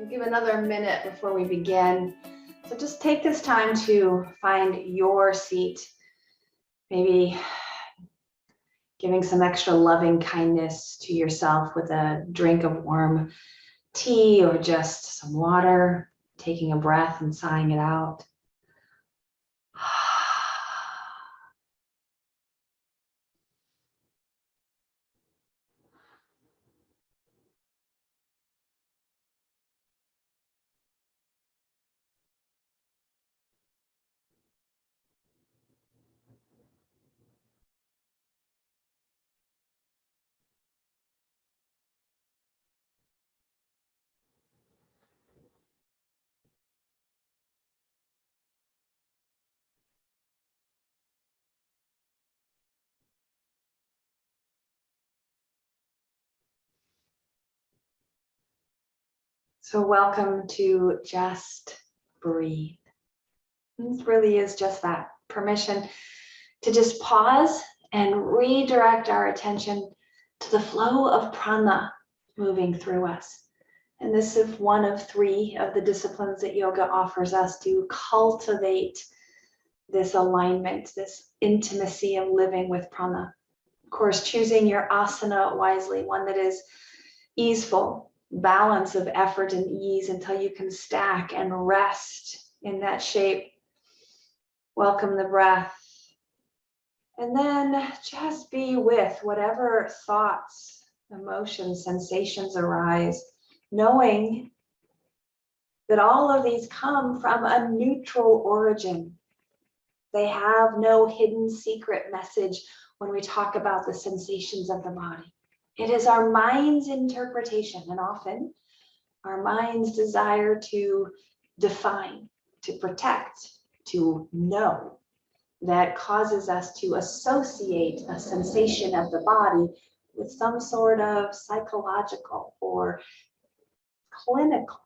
We'll give another minute before we begin. So just take this time to find your seat. Maybe giving some extra loving kindness to yourself with a drink of warm tea or just some water, taking a breath and sighing it out. So welcome to Just Breathe. This really is just that, permission to just pause and redirect our attention to the flow of prana moving through us. And this is one of 3 of the disciplines that yoga offers us to cultivate this alignment, this intimacy of living with prana. Of course, choosing your asana wisely, one that is easeful, balance of effort and ease until you can stack and rest in that shape. Welcome the breath. And then just be with whatever thoughts, emotions, sensations arise, knowing that all of these come from a neutral origin. They have no hidden secret message when we talk about the sensations of the body. It is our mind's interpretation, and often our mind's desire to define, to protect, to know, that causes us to associate a sensation of the body with some sort of psychological or clinical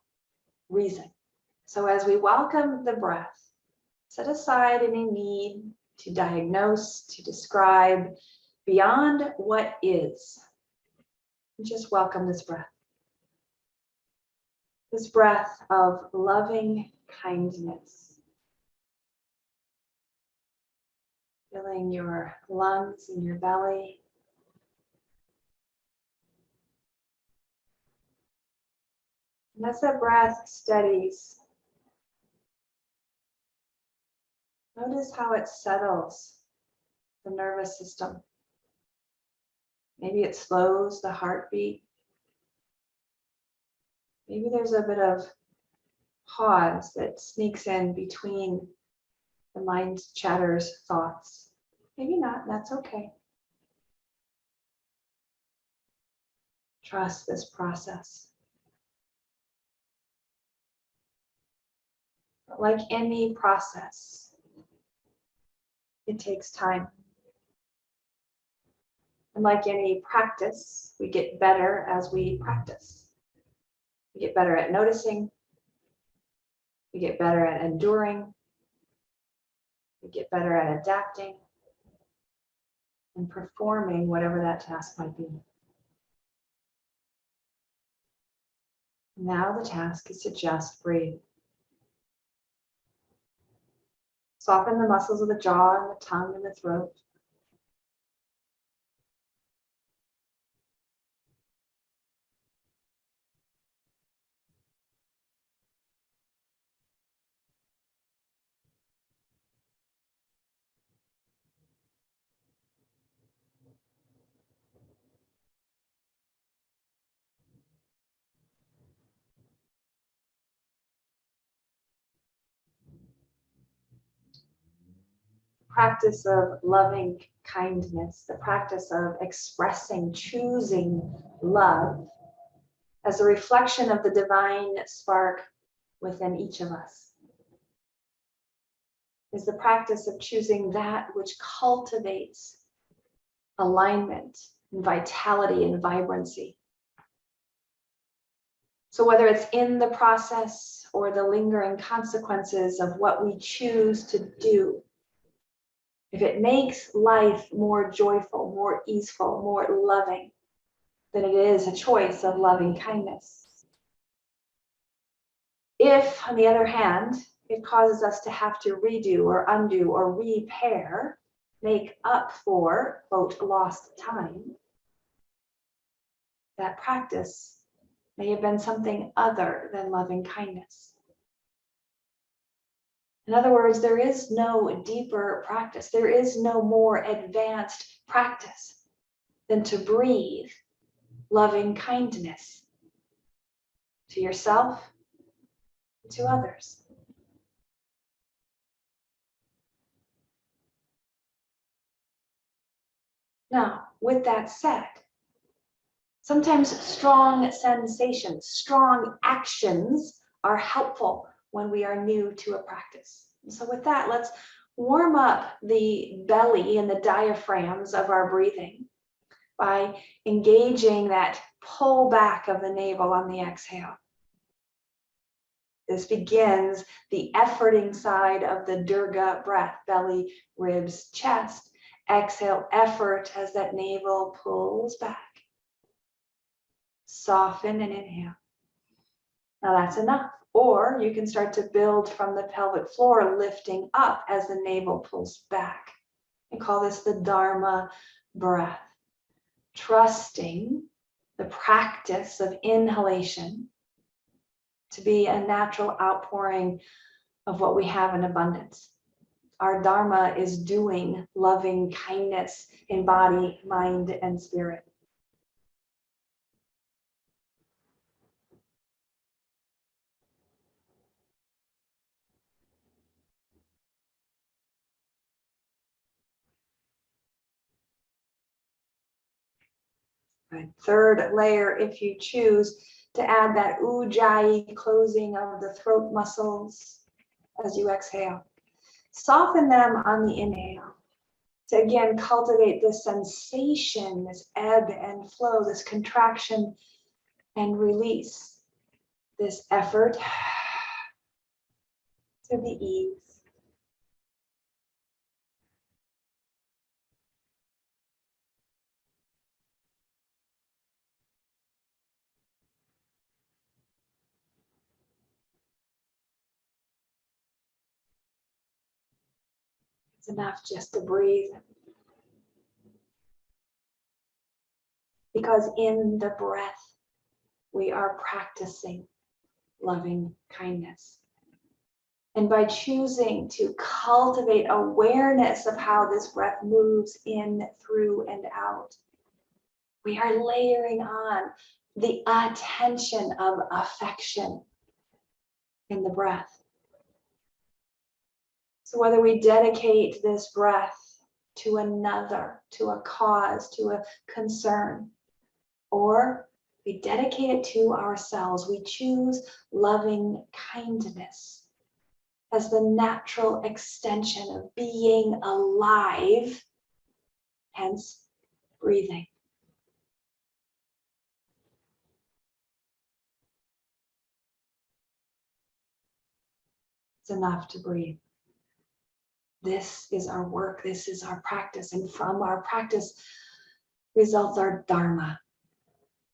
reason. So as we welcome the breath, set aside any need to diagnose, to describe beyond what is. Just welcome this breath. This breath of loving kindness. Filling your lungs and your belly. And as the breath steadies, notice how it settles the nervous system. Maybe it slows the heartbeat. Maybe there's a bit of pause that sneaks in between the mind chatter's thoughts. Maybe not, that's okay. Trust this process. But like any process, it takes time. And like any practice, we get better as we practice. We get better at noticing. We get better at enduring. We get better at adapting and performing whatever that task might be. Now the task is to just breathe. Soften the muscles of the jaw and the tongue and the throat. Practice of loving kindness, the practice of expressing, choosing love as a reflection of the divine spark within each of us, is the practice of choosing that which cultivates alignment and vitality and vibrancy. So whether it's in the process or the lingering consequences of what we choose to do, if it makes life more joyful, more easeful, more loving, then it is a choice of loving kindness. If, on the other hand, it causes us to have to redo or undo or repair, make up for, quote, lost time, that practice may have been something other than loving kindness. In other words, there is no deeper practice. There is no more advanced practice than to breathe loving kindness to yourself and to others. Now, with that said, sometimes strong sensations, strong actions are helpful when we are new to a practice. So with that, let's warm up the belly and the diaphragms of our breathing by engaging that pull back of the navel on the exhale. This begins the efforting side of the Durga breath, belly, ribs, chest. Exhale, effort as that navel pulls back. Soften and inhale. Now that's enough. Or you can start to build from the pelvic floor, lifting up as the navel pulls back. We call this the Dharma breath. Trusting the practice of inhalation to be a natural outpouring of what we have in abundance. Our Dharma is doing loving kindness in body, mind, and spirit. Right. Third layer, if you choose to add that ujjayi closing of the throat muscles as you exhale. Soften them on the inhale to again cultivate this sensation, this ebb and flow, this contraction and release, this effort to the ease. It's enough just to breathe. Because in the breath, we are practicing loving kindness. And by choosing to cultivate awareness of how this breath moves in, through, and out, we are layering on the attention of affection in the breath. So whether we dedicate this breath to another, to a cause, to a concern, or we dedicate it to ourselves, we choose loving kindness as the natural extension of being alive, hence breathing. It's enough to breathe. This is our work, this is our practice, and from our practice results our Dharma,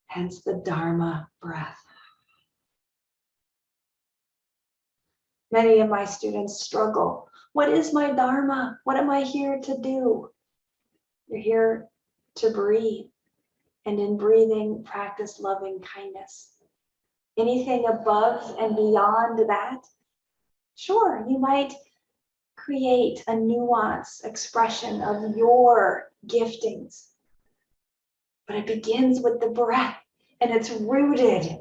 hence the Dharma breath. Many of my students struggle. What is my Dharma? What am I here to do? You're here to breathe, and in breathing, practice loving kindness. Anything above and beyond that, sure, you might create a nuanced expression of your giftings, but it begins with the breath, and it's rooted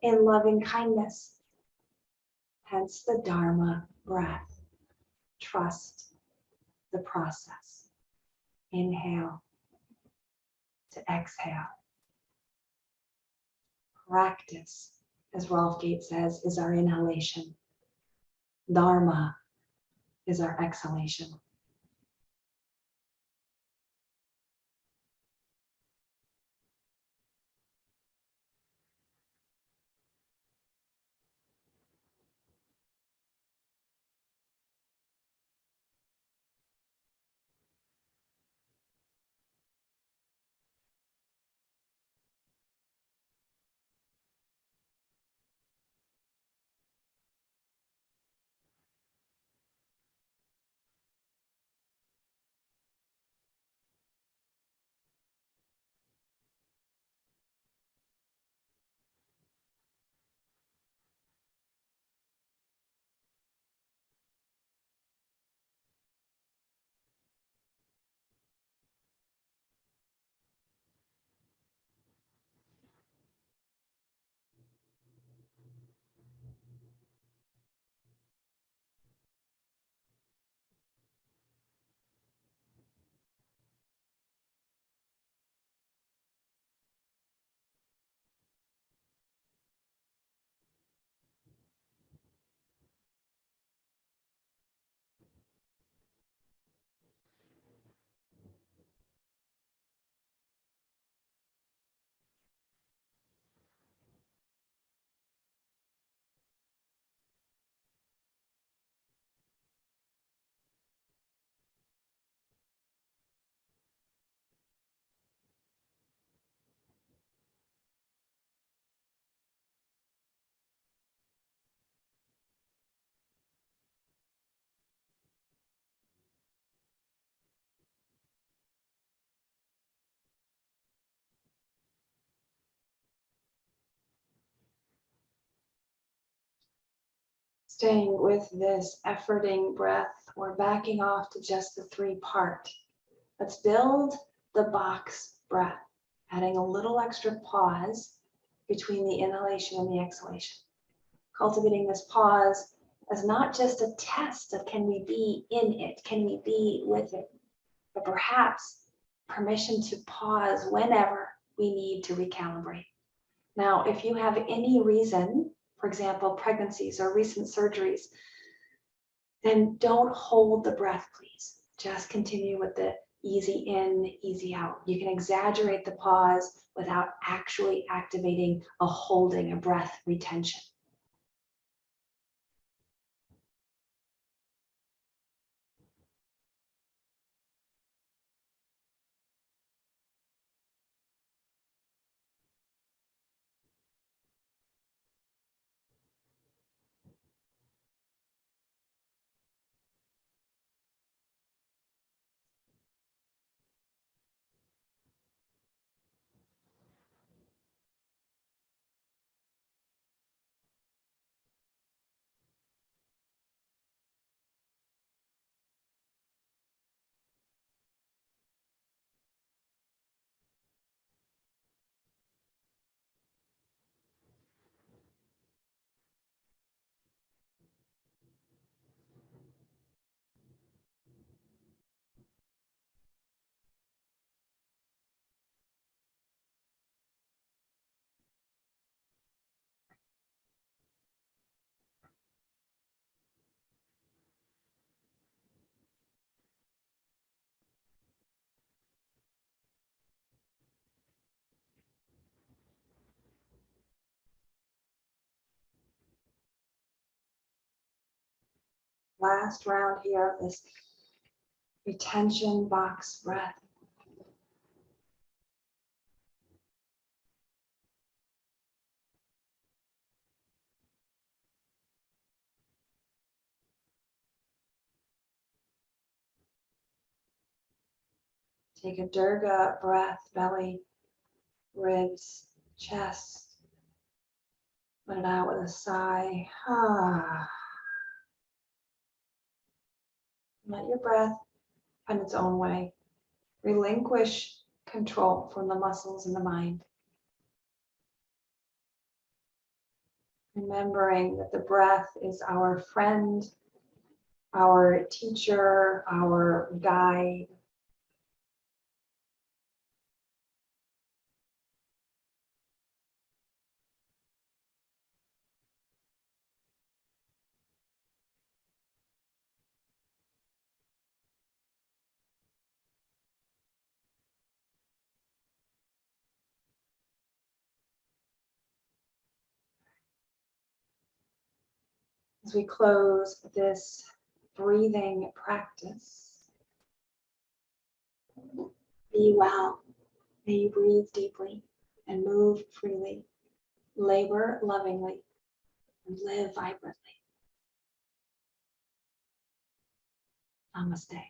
in loving kindness. Hence the Dharma breath. Trust the process. Inhale to exhale. Practice, as Rolf Gates says, is our inhalation. Dharma is our exhalation. Staying with this efforting breath, we're backing off to just the 3-part. Let's build the box breath, adding a little extra pause between the inhalation and the exhalation. Cultivating this pause as not just a test of can we be in it, can we be with it, but perhaps permission to pause whenever we need to recalibrate. Now, if you have any reason, for example, pregnancies or recent surgeries, then don't hold the breath, please. Just continue with the easy in, easy out. You can exaggerate the pause without actually activating a holding, a breath retention. Last round here of this retention box breath. Take a Durga breath, belly, ribs, chest. Let it out with a sigh. Let your breath find its own way. Relinquish control from the muscles and the mind. Remembering that the breath is our friend, our teacher, our guide. As we close this breathing practice, be well. May you breathe deeply and move freely, labor lovingly, and live vibrantly. Namaste.